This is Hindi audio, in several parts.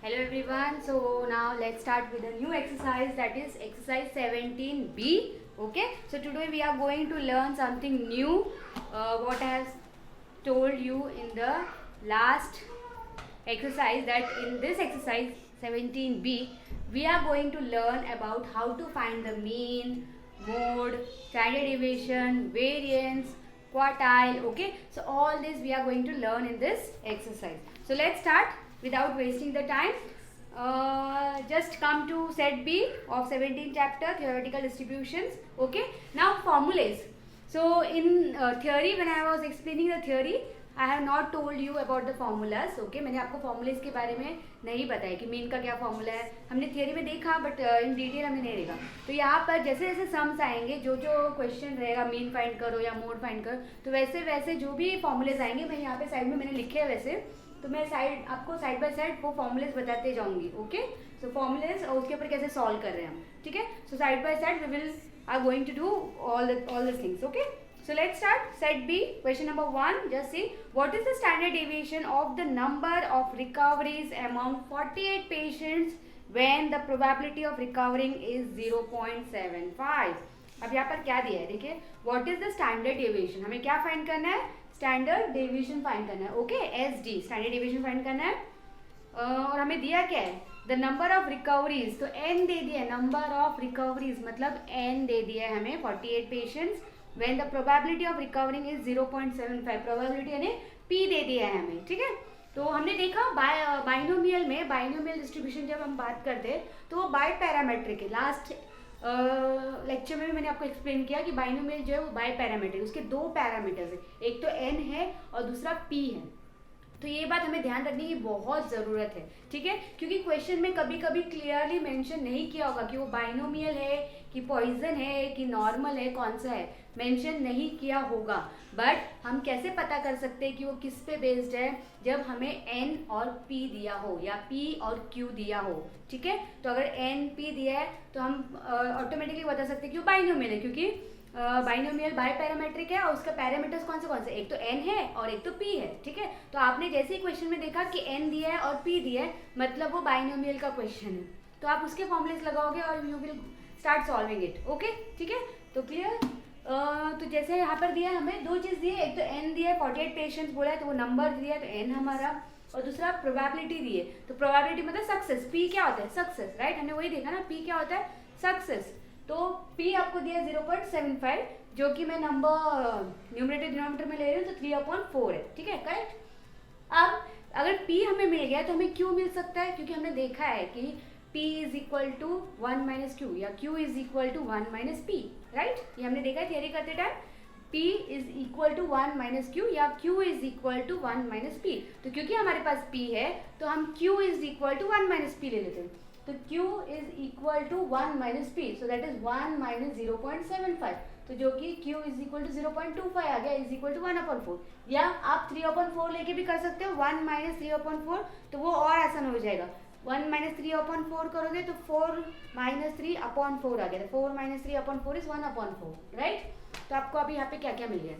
Hello everyone. So now let's start with a new exercise, that is exercise 17B. Okay. So today we are going to learn something new. What I have told you in the last exercise, that in this exercise 17B we are going to learn about how to find the mean, mode, standard deviation, variance, quartile. Okay. So all this we are going to learn in this exercise. So let's start without wasting the time. Just come to set B of 17th chapter, theoretical distributions. Okay. Now formulas. So in theory, when I was explaining the theory, I have not told you about the formulas. Okay, मैंने आपको formulas के बारे में नहीं बताया कि मीन का क्या फॉर्मूला है. हमने थियोरी में देखा बट इन डिटेल हमें नहीं देखा. तो यहाँ पर जैसे जैसे सम्स आएंगे, जो जो क्वेश्चन रहेगा मीन फाइंड करो या मोड फाइंड करो, तो वैसे वैसे जो भी फॉर्मूलेज आएंगे, मैं यहाँ पे साइड में मैंने लिखे हैं वैसे, तो मैं आपको साइड बाय साइड वो फॉर्मूलेज बताते जाऊंगी. ओके, सो फॉर्मूलेज और उसके ऊपर कैसे सॉल्व कर रहे हैं हम. ठीक है, so side by side we will are going to do all these things. Okay, so let's start. Set B, question number 1. Just see, what is the standard deviation of the number of recoveries among 48 patients when the probability of recovering is 0.75. अब यहाँ पर क्या दिया है, देखिए, what is the standard deviation. हमें क्या फाइंड करना है, स्टैंडर्ड डेविएशन फाइंड करना है. Okay, SD standard deviation find करना है. और हमें दिया क्या है, द नंबर ऑफ रिकवरीज, तो n दे दिया है. नंबर ऑफ रिकवरीज मतलब n दे दिया है हमें 48 patients when the probability of recovering is 0.75. Probability यानी p दे दिया है हमें. ठीक है, तो हमने देखा बाइनोमियल में, बाइनोमियल डिस्ट्रीब्यूशन जब हम बात करते हैं तो वो बाय पैरामेट्रिक है. लास्ट लेक्चर में मैंने आपको एक्सप्लेन किया कि बाइनोमियल जो है वो बाय पैरामीटर, उसके दो पैरामीटर्स है, एक तो n है और दूसरा p है. तो ये बात हमें ध्यान रखने की बहुत ज़रूरत है. ठीक है, क्योंकि क्वेश्चन में कभी कभी क्लियरली मेंशन नहीं किया होगा कि वो बाइनोमियल है कि पॉइजन है कि नॉर्मल है, कौन सा है, मेंशन नहीं किया होगा. बट हम कैसे पता कर सकते हैं कि वो किस पे बेस्ड है, जब हमें n और p दिया हो या p और q दिया हो. ठीक है, तो अगर n p दिया है तो हम ऑटोमेटिकली बता सकते हैं कि वो बाइनोमियल है, क्योंकि बाइनोमियल बाय पैरामेट्रिक है और उसका पैरामीटर्स कौन से, एक तो n है और एक तो p है. ठीक है, तो आपने जैसे ही क्वेश्चन में देखा कि n दिया है और p दिया है, मतलब वो बाइनोमियल का क्वेश्चन है, तो आप उसके फॉर्मुलेस लगाओगे और you will start solving it. Okay, ठीक है, तो क्लियर. तो जैसे यहाँ पर दिया है, हमें दो चीज़ दी है, एक तो n दिया है, 48 पेशेंट्स बोला है तो वो नंबर दिया है तो n हमारा, और दूसरा प्रोबेबिलिटी दी है. तो प्रोबेबिलिटी मतलब सक्सेस, p क्या होता है, सक्सेस. राइट, हमने वही देखा ना, p क्या होता है, सक्सेस. तो p आपको दिया 0.75, जो कि मैं नंबर न्यूमरेटर डिनोमिनेटर में ले रही हूँ, तो 3/4 है. ठीक है, करेक्ट. अब अगर p हमें मिल गया तो हमें q मिल सकता है, क्योंकि हमने देखा है कि p is equal to 1 minus Q या q is equal to 1 minus p. Right, ये हमने देखा है थियरी करते time, p is equal to 1 minus Q या q is equal to 1 minus p. तो क्योंकि हमारे पास p है तो हम q is equal to 1 minus p ले लेते हैं. तो q is equal to 1 minus p, so that is 1 minus 0.75, तो जो कि q इज इक्वल टू 0.25 आ गया, इज इक्वल टू 1/4. या आप 3/4 लेके भी कर सकते हो, 1 माइनस 3/4, तो वो और आसान हो जाएगा. 1 माइनस 3/4 करोगे तो 4 माइनस 3/4 आ गया, 4 माइनस 3/4 इज 1/4. राइट, तो आपको अभी यहाँ पे क्या क्या मिल गया,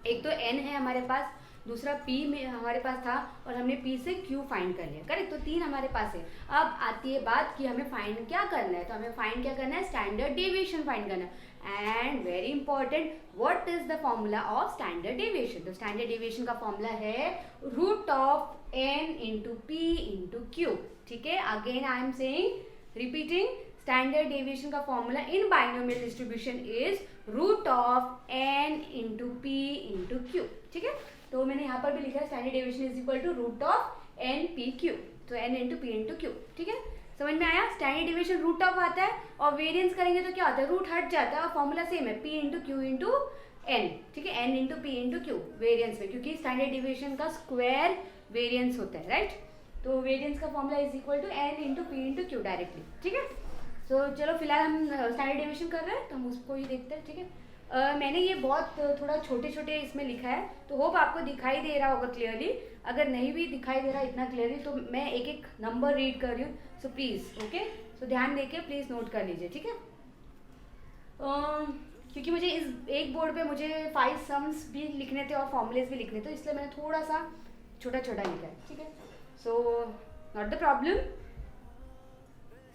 एक तो n है हमारे पास, दूसरा p में हमारे पास था और हमने p से q फाइंड कर लिया. करेक्ट, तो 3 हमारे पास है. अब आती है बात कि हमें फाइंड क्या करना है, तो हमें फाइंड क्या करना है, स्टैंडर्ड डेविएशन फाइंड करना है. And very important, what is the formula of standard deviation. तो स्टैंडर्ड डेविएशन का फॉर्मूला है root of n into p into q. ठीक है, again I am saying, repeating, standard deviation का formula in binomial distribution is root of n into p into q. ठीक है, तो मैंने यहाँ पर भी लिखा है standard deviation is equal to root of n p q, तो n into p into q. ठीक है, समझ में आया. स्टैंडर्ड डेविएशन रूट ऑफ आता है और वेरिएंस करेंगे तो क्या होता है, रूट हट जाता है और फॉर्मूला सेम है, p into q into n. ठीक है, n into p into q variance में, क्योंकि स्टैंडर्ड डेविएशन का स्क्वायर वेरिएंस होता है. राइट, तो वेरिएंस का formula is equal to n into p into q directly. ठीक है, तो चलो फिलहाल हम स्टैंडर्ड डेविएशन कर रहे हैं तो हम उसको ही देखते हैं. ठीक है, मैंने ये बहुत थोड़ा छोटे छोटे इसमें लिखा है, तो होप आपको दिखाई दे रहा होगा क्लियरली. अगर नहीं भी दिखाई दे रहा इतना क्लियरली तो मैं एक एक नंबर रीड कर रही हूँ, सो प्लीज़. ओके, सो ध्यान देके प्लीज़ नोट कर लीजिए. ठीक है, क्योंकि मुझे इस एक बोर्ड पे मुझे 5 सम्स भी लिखने थे और फॉर्मूलेस भी लिखने थे, इसलिए मैंने थोड़ा सा छोटा छोटा लिखा है. ठीक है, so not the problem.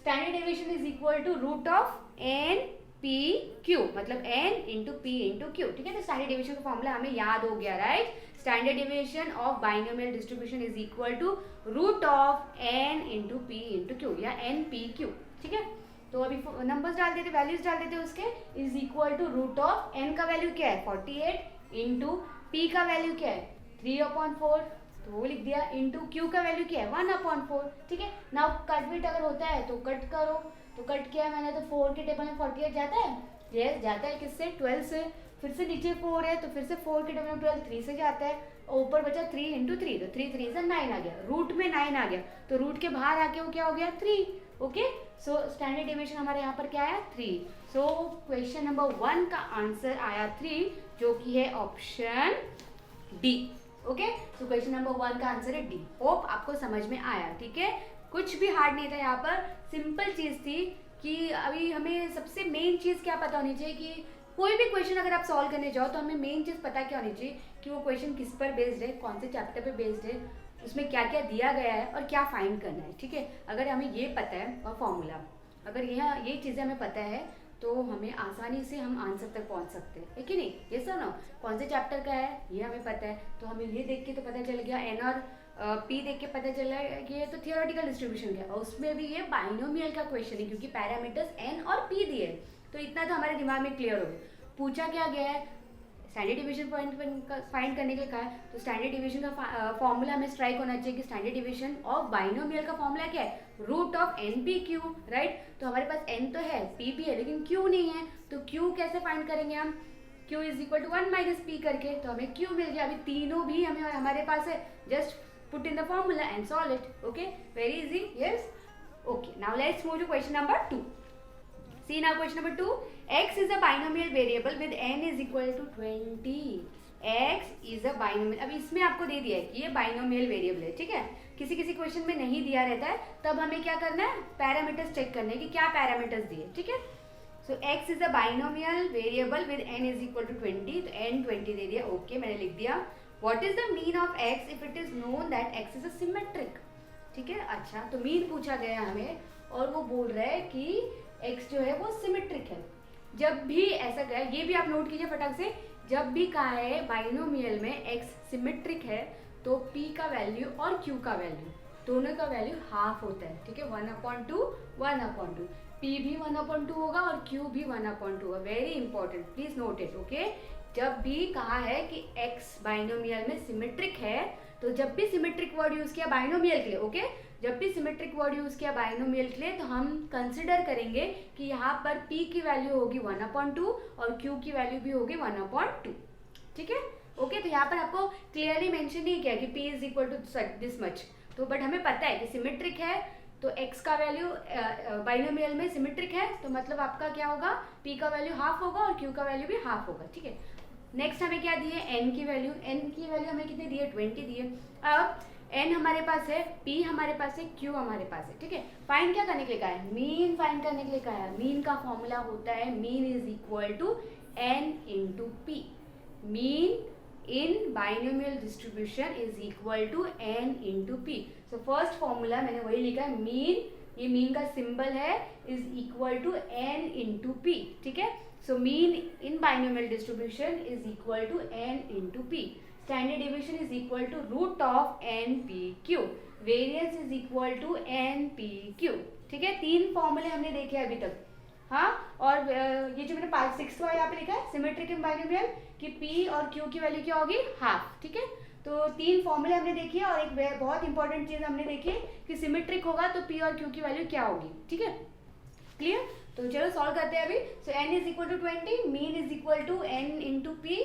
Standard deviation is equal to root of N P q, मतलब n into P into q. ठीक है, तो स्टैंडर्ड डेविएशन का फॉर्मूला हमें याद हो गया, right. Standard deviation of binomial distribution is equal to root of N into P into Q या एन पी क्यू. ठीक है, तो अभी नंबर्स डाल देते, वैल्यूज डाल देते उसके. Is equal to root of N का वैल्यू क्या है 48 इंटू पी का वैल्यू क्या है 3/4, तो वो लिख दिया, इंटू क्यू का वैल्यू क्या है 1/4. ठीक है, नाउ कट बिट अगर होता है तो कट करो, तो कट किया मैंने, तो 4 के टेबल में 48 जाता है. यस जाता है. किससे 12 से. फिर से नीचे 4 है तो फिर से 4 के टेबल में 12 3 से जाता है. और ऊपर बचा 3 इंटू 3, तो 3 3 से 9 आ गया. रूट में 9 आ गया, तो रूट के बाहर आके वो क्या हो गया 3. ओके, सो स्टैंडर्ड डेविएशन हमारे यहाँ पर क्या आया 3. सो क्वेश्चन नंबर 1 का आंसर आया 3, जो कि है option D. Okay, so question number 1 का आंसर है डी. होप आपको समझ में आया. ठीक है, कुछ भी हार्ड नहीं था यहाँ पर, सिंपल चीज थी कि अभी हमें सबसे मेन चीज क्या पता होनी चाहिए कि कोई भी क्वेश्चन अगर आप सॉल्व करने जाओ तो हमें मेन चीज पता क्या होनी चाहिए कि वो क्वेश्चन किस पर बेस्ड है, कौन से चैप्टर पे बेस्ड है, उसमें क्या क्या दिया गया है और क्या फाइंड करना है. ठीक है, अगर हमें ये पता है और फॉर्मूला, अगर ये चीज़ें हमें पता है तो हमें आसानी से हम आंसर तक पहुंच सकते हैं, है कि नहीं. ये सर ना कौन से चैप्टर का है ये हमें पता है, तो हमें ये देख के तो पता चल गया, एन और पी देख के पता चला कि ये तो थियोरेटिकल डिस्ट्रीब्यूशन का, और उसमें भी ये बाइनोमियल का क्वेश्चन है क्योंकि पैरामीटर्स एन और पी दिए. तो इतना तो हमारे दिमाग में क्लियर हो गया. पूछा क्या गया है, स्टैंडर्ड डिवीजन पॉइंट फाइंड करने के लिए कहा है, तो स्टैंडर्ड डिवीजन का फॉर्मूला हमें स्ट्राइक होना चाहिए कि स्टैंडर्ड डिवीजन ऑफ बाइनोमियल का फॉर्मूला क्या है root of N P Q, right. तो हमारे पास एन तो है, पी भी है, लेकिन क्यू नहीं है, तो क्यू कैसे फाइंड करेंगे हम, Q is equal to 1 minus P करके, तो हमें क्यू मिल गया. अभी तीनों भी हमें हमारे पास है, just put in the formula and solve it. Okay, very easy. Yes, okay, now let's move to question number 2. See now question number 2. X is a binomial variable with n is equal to 20. X is a binomial. अब इसमें आपको दे दिया है कि ये binomial variable है. ठीक है, किसी किसी क्वेश्चन में नहीं दिया रहता है, तब हमें क्या करना है, पैरामीटर्स चेक करने कि क्या पैरामीटर्स दिए. ठीक है, सो x is a binomial variable with n is equal to 20. तो n 20 दे दिया. ओके, मैंने लिख दिया. What is the mean of x if it is known that x is a symmetric. ठीक है, अच्छा, तो मीन पूछा गया हमें और वो बोल रहा है कि x जो है वो सिमेट्रिक है. जब भी ऐसा कहा, ये भी आप नोट कीजिए फटाक से, जब भी कहा है बाइनोमियल में x सिमेट्रिक है तो p का वैल्यू और q का वैल्यू दोनों का वैल्यू हाफ होता है. ठीक है, 1/2 1/2, p भी 1/2 होगा और q भी 1/2 होगा. Very important, please note it. Okay, जब भी कहा है कि x बाइनोमियल में सिमेट्रिक है, तो जब भी सिमेट्रिक वर्ड यूज किया बाइनोमियल के लिए, ओके, जब भी सिमेट्रिक वर्ड यूज किया बाइनोमियल के लिए, तो हम कंसिडर करेंगे कि यहाँ पर p की वैल्यू होगी 1/2 और q की वैल्यू भी होगी 1/2. ठीक है, ओके, तो यहाँ पर आपको क्लियरली मेंशन नहीं किया कि p is equal to this much, तो बट हमें पता है कि सिमेट्रिक है, तो x का वैल्यू बाइनोमियल में सिमेट्रिक है, तो मतलब आपका क्या होगा, p का वैल्यू हाफ होगा और q का वैल्यू भी हाफ होगा. ठीक है, नेक्स्ट हमें क्या दिए, n की वैल्यू हमें कितनी दी है 20 दी है. अब n हमारे पास है, p हमारे पास है, q हमारे पास है. ठीक है, फाइंड क्या करने के लिए कहा है, मीन फाइंड करने के लिए कहा है. मीन का फॉर्मूला होता है mean is equal to n into P. Mean in binomial distribution is equal to n into P. So first formula मैंने वही लिखा है, मीन, ये मीन का सिंबल है, is equal to n into P. ठीक है, so mean in binomial distribution is equal to n into P. Standard division is equal to root of N P Q. Variance is equal to N P Q. ठीक है, 3 फॉर्मूले हमने देखे अभी तक. हाँ, और ये जो मैंने 6 यहाँ पे लिखा है सिमेट्रिक इन बाइनोमियल कि p और q की वैल्यू क्या होगी, हाफ. ठीक है, तो 3 फॉर्मूले हमने देखी है और एक बहुत इंपॉर्टेंट चीज हमने देखी है कि सिमेट्रिक होगा तो p और q की वैल्यू क्या होगी. ठीक है, क्लियर. तो चलो सॉल्व करते हैं अभी. So n is equal to 20, mean is equal to n into P,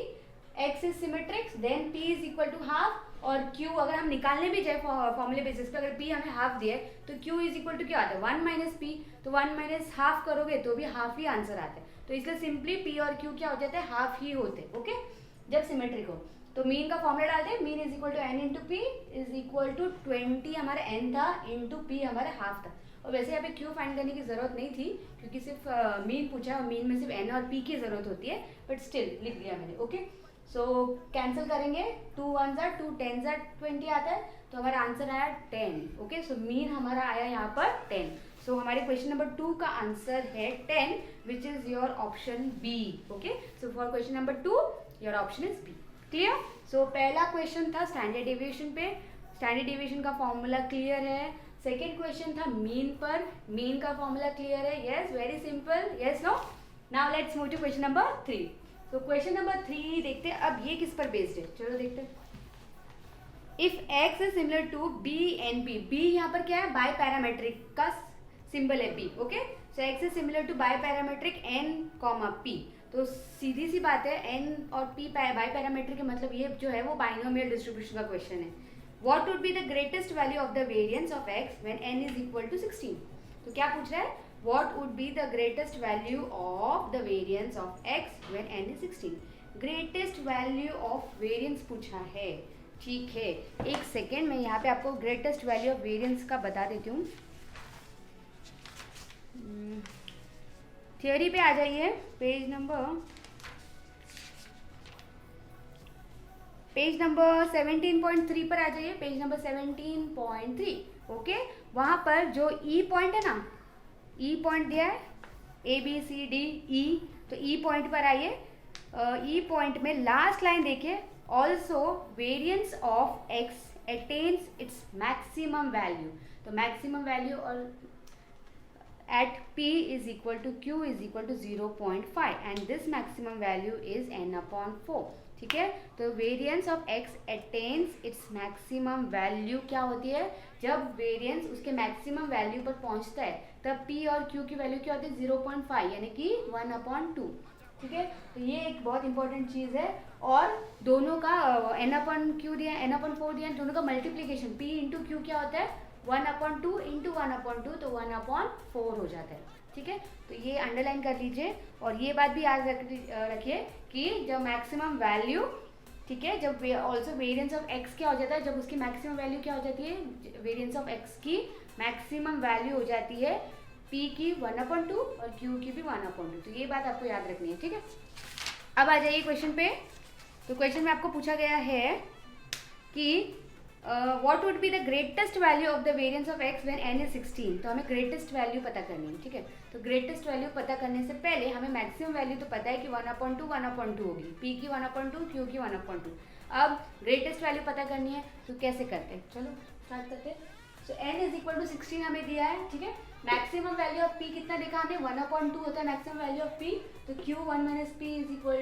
x is symmetric, then p is equal to half, और q अगर हम निकालने भी जाए फॉर्मूले बेसिस पे, अगर p हमें हाफ दिया है तो q इज इक्वल टू क्या आता है 1 माइनस पी, तो 1 माइनस हाफ करोगे तो भी हाफ ही आंसर आता है. तो इसलिए सिंपली p और q क्या हो जाता है, हाफ ही होते हैं. ओके, जब सिमेट्रिक हो. तो मीन का फॉर्मूला डालते हैं, mean is equal to n into P is equal to 20 हमारा n था इंटू पी हमारा हाफ था. और वैसे यहाँ पे q फाइंड करने की जरूरत नहीं थी क्योंकि सिर्फ मीन पूछा और मीन में सिर्फ n और p की जरूरत होती है, बट स्टिल लिख दिया मैंने. ओके, सो कैंसिल करेंगे, 2 1 ज़ा 2, 10 ज़ा 20 आता है, तो हमारा आंसर आया 10। ओके, सो मीन हमारा आया यहाँ पर 10। सो हमारे क्वेश्चन नंबर 2 का आंसर है 10, which is your option B. Okay, so for question number 2 your option is B. Clear? So पहला क्वेश्चन था स्टैंडर्ड डेविएशन पे, स्टैंडर्ड डेविएशन का फॉर्मूला क्लियर है। सेकेंड क्वेश्चन था मीन पर, मीन का फॉर्मूला क्लियर है। Yes, very simple. Yes, no? Now let's move to question number 3। तो क्वेश्चन नंबर 3 देखते हैं अब ये किस पर बेस्ड है, चलो देखते हैं। If x is similar to b and p, b यहाँ पर क्या है, बाय पैरामेट्रिक का सिंबल है b। Okay, so x is similar to biparametric n comma p, तो सीधी सी बात है n और p बाय पैरामेट्रिक के मतलब ये जो है वो बाइनोमियल डिस्ट्रीब्यूशन का क्वेश्चन है। What would be the greatest value of the variance of x when n is equal to 16? तो क्या पूछ रहा है, what would be the greatest value of the variance of x when n is 16? Greatest value of variance पूछा है। ठीक है, एक सेकेंड, मैं यहाँ पे आपको ग्रेटेस्ट वैल्यू ऑफ वेरिएंस का बता देती हूँ। थियोरी पे आ जाइए, पेज नंबर 17.3 पर आ जाइए, पेज नंबर 17.3। ओके, वहाँ पर जो ई पॉइंट है ना, ई पॉइंट दिया है ABCD E, तो ई पॉइंट पर आइए। ई पॉइंट में लास्ट लाइन देखिए, also variance of x attains its maximum value, तो मैक्सिमम वैल्यू और at p is equal to q is equal to 0.5 and this maximum value is n upon 4। ठीक है, तो variance of x attains its maximum value क्या होती है, जब वेरियंस उसके मैक्सिमम वैल्यू पर पहुंचता है तब p और q की वैल्यू क्या होती है, 0.5 यानी कि 1/2। ठीक है, तो ये एक बहुत इंपॉर्टेंट चीज़ है। और दोनों का n/q दिया, n/4 दिया, दोनों का मल्टीप्लीकेशन p इंटू क्यू क्या होता है, 1/2 इंटू 1/2, तो 1/4 हो जाता है। ठीक है, तो ये अंडरलाइन कर लीजिए और ये बात भी याद रखिए कि जब मैक्सिमम वैल्यू, ठीक है, जब ऑल्सो वेरिएंस ऑफ x क्या हो जाता है, जब उसकी मैक्सिमम वैल्यू क्या हो जाती है, वेरिएंस ऑफ x की मैक्सिमम वैल्यू हो जाती है p की 1/2 और q की भी 1/2, तो ये बात आपको याद रखनी है। ठीक है, अब आ जाइए क्वेश्चन पे। तो क्वेश्चन में आपको पूछा गया है कि what would be the greatest value of the variance of x when n is 16, तो हमें ग्रेटेस्ट वैल्यू पता करनी है। ठीक है, तो ग्रेटेस्ट वैल्यू पता करने से पहले हमें मैक्सिमम वैल्यू तो पता है कि 1/2 होगी, p की 1/2, q की 1/2। अब ग्रेटेस्ट वैल्यू पता करनी है, तो कैसे करते हैं, चलो स्टार्ट करते हैं। सो n इज इक्वल टू 16 हमें दिया है। ठीक है, मैक्सिमम वैल्यू ऑफ p कितना देखा हमने, 1/2 होता है मैक्सिमम वैल्यू ऑफ p, तो q 1 minus p is equal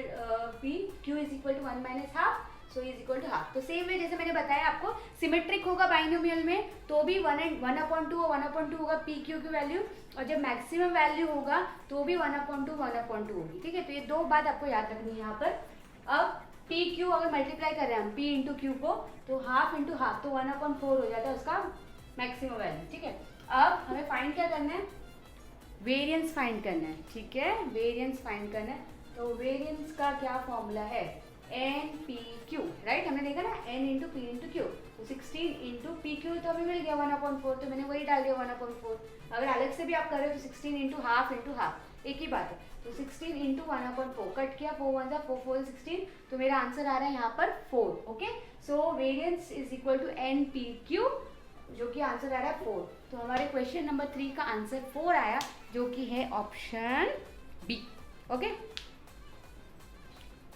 q is equal to 1 minus half, so is equal to half. तो सेम वे जैसे मैंने बताया आपको, सिमेट्रिक होगा बाइनोमियल में तो भी 1/2 और 1/2 होगा p q की वैल्यू, और जब मैक्सिमम वैल्यू होगा तो भी 1/2 होगी। ठीक है, तो ये दो बात आपको याद रखनी है यहाँ पर। अब p q अगर मल्टीप्लाई कर रहे हैं हम p इंटू क्यू को, तो हाफ इंटू हाफ, तो 1/4 हो जाता है उसका मैक्सिमम वैल्यू। ठीक है, अब हमें फाइंड क्या करना है, वेरिएंस फाइंड करना है। ठीक है, वेरिएंस फाइंड करना है, तो वेरिएंस का क्या फॉर्मूला है, एन पी क्यू, राइट, हमने देखा ना, n into P into Q, तो 16 इंटू पी क्यू तो हमें मिल गया 1/4, तो मैंने वही डाल दिया 1/4। अगर अलग से भी आप कर रहे हो तो 16 इंटू हाफ एक ही बात है, तो 16 इंटू 1/4 कट किया, 4 1 जा 4 4 16, तो मेरा आंसर आ रहा है यहाँ पर 4। Okay, so variance is equal to N P Q, जो कि आंसर आ रहा है 4। तो हमारे क्वेश्चन नंबर 3 का आंसर 4 आया, जो कि है ऑप्शन बी। ओके,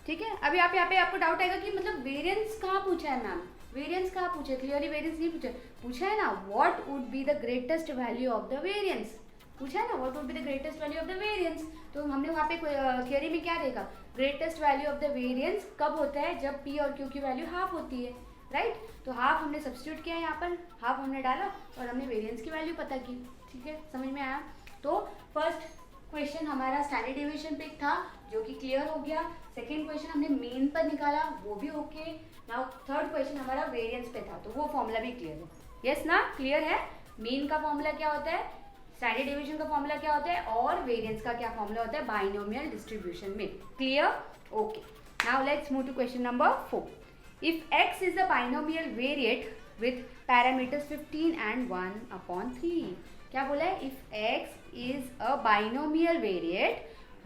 ठीक है, अब यहाँ पे आपको डाउट आएगा कि मतलब वेरिएंस कहाँ पूछा है मैम, वेरिएंस कहाँ पूछा है, क्लियरली वेरिएंस नहीं पूछा है ना, what would be the greatest value of the variance पूछा है ना, what would be the greatest value of the variance. तो हमने वहाँ पे थियोरी में क्या देखा, greatest value of the variance कब होता है, जब p और q की वैल्यू हाफ होती है, राइट। तो हाफ हमने सब्स्टिट्यूट किया है यहाँ पर, हाफ हमने डाला और हमने वेरिएंस की वैल्यू पता की। ठीक है, समझ में आया। तो फर्स्ट क्वेश्चन हमारा स्टैंडर्ड डेविएशन पे था, जो कि क्लियर हो गया। सेकेंड क्वेश्चन हमने मीन पर निकाला, वो भी ओके। नाउ थर्ड क्वेश्चन हमारा वेरिएंस पे था, तो वो फॉर्मूला भी क्लियर है। यस ना, क्लियर है। मीन का फॉर्मूला क्या होता है, स्टैंडर्ड डेविएशन का फॉर्मूला क्या होता है, और वेरिएंस का क्या फॉर्मूला होता है बाइनोमियल डिस्ट्रीब्यूशन में। Clear, okay. Now let's move to question number 4। If x is a binomial variate with parameters 15 and 1/3, क्या बोला है, if x is a binomial variate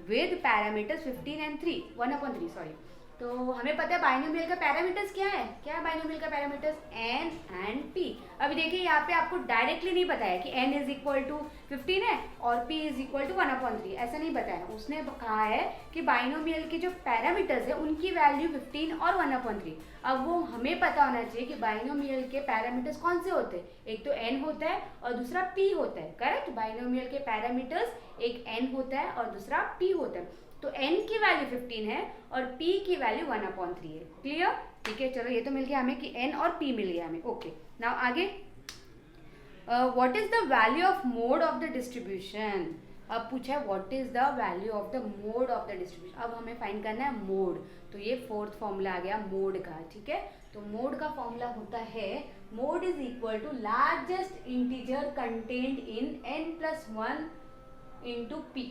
with parameters 15 and 1/3, तो हमें पता है बाइनोमियल का पैरामीटर्स क्या है बाइनोमियल का पैरामीटर्स n एंड p। अभी देखिए यहाँ पे आपको डायरेक्टली नहीं बताया कि n इज इक्वल टू 15 है और p इज इक्वल टू 1/3, ऐसा नहीं बताया। उसने कहा है कि बाइनोमियल के जो पैरामीटर्स है उनकी वैल्यू 15 और 1/3। अब वो हमें पता होना चाहिए कि बाइनोमियल के पैरामीटर्स कौन से होते हैं, एक तो n होता है और दूसरा p होता है, करेक्ट। बाइनोमियल के पैरामीटर्स एक n होता है और दूसरा p होता है। तो n की वैल्यू 15 है और p की वैल्यू 1/3 है। क्लियर, ठीक है। चलो ये तो मिल गया हमें कि n और p मिल गया हमें। ओके, नाउ आगे what is the value of mode of the distribution. अब पूछा है what is the value of the mode of the distribution. अब हमें फाइंड करना है मोड। तो ये फोर्थ फॉर्मूला आ गया मोड का, ठीक है। तो मोड का फॉर्मूला होता है mode is equal to largest integer contained in n+1 into P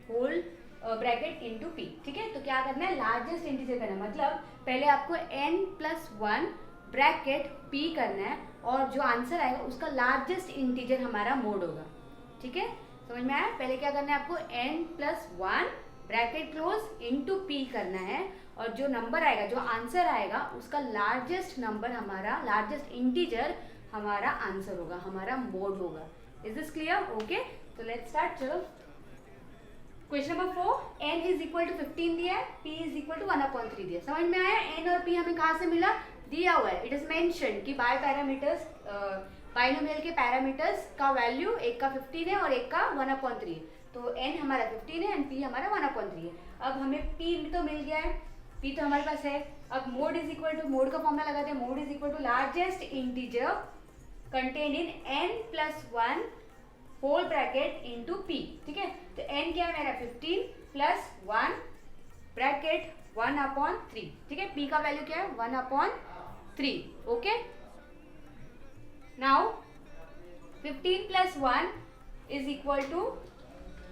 whole bracket into P, ठीक है। तो क्या करना है, लार्जेस्ट इंटीजर करना है, मतलब पहले आपको n+1 ब्रैकेट p करना है और जो आंसर आएगा उसका लार्जेस्ट इंटीजर हमारा मोड होगा, ठीक है। समझ में आया। पहले क्या करना है आपको n+1 bracket close into p करना है और जो नंबर आएगा, जो आंसर आएगा उसका लार्जेस्ट नंबर हमारा, लार्जेस्ट इंटीजर हमारा आंसर होगा, हमारा मोड होगा। Is this clear? ओके, तो लेट्स स्टार्ट। चलो question number 4, n is equal to 15 दिया है, p इज इक्वल टू 1/3 दिया। समझ में आया। n और p हमें कहाँ से मिला, दिया हुआ है। इट इज मेंशन कि बाय पैरामीटर्स, बाइनोमियल के पैरामीटर्स का वैल्यू एक का 15 है और एक का 1/3 है। तो n हमारा 15 है एंड p हमारा 1/3 है। अब हमें p तो मिल गया है, p तो हमारे पास है। अब mode is equal to, mode का फॉर्मूला लगाते हैं, mode is equal to largest integer contain in n+1 whole bracket into p, ठीक है। तो n क्या है मेरा 15 प्लस 1 ब्रैकेट 1/3, ठीक है। p का वैल्यू क्या है 1/3, okay. Now 15 plus 1 is equal to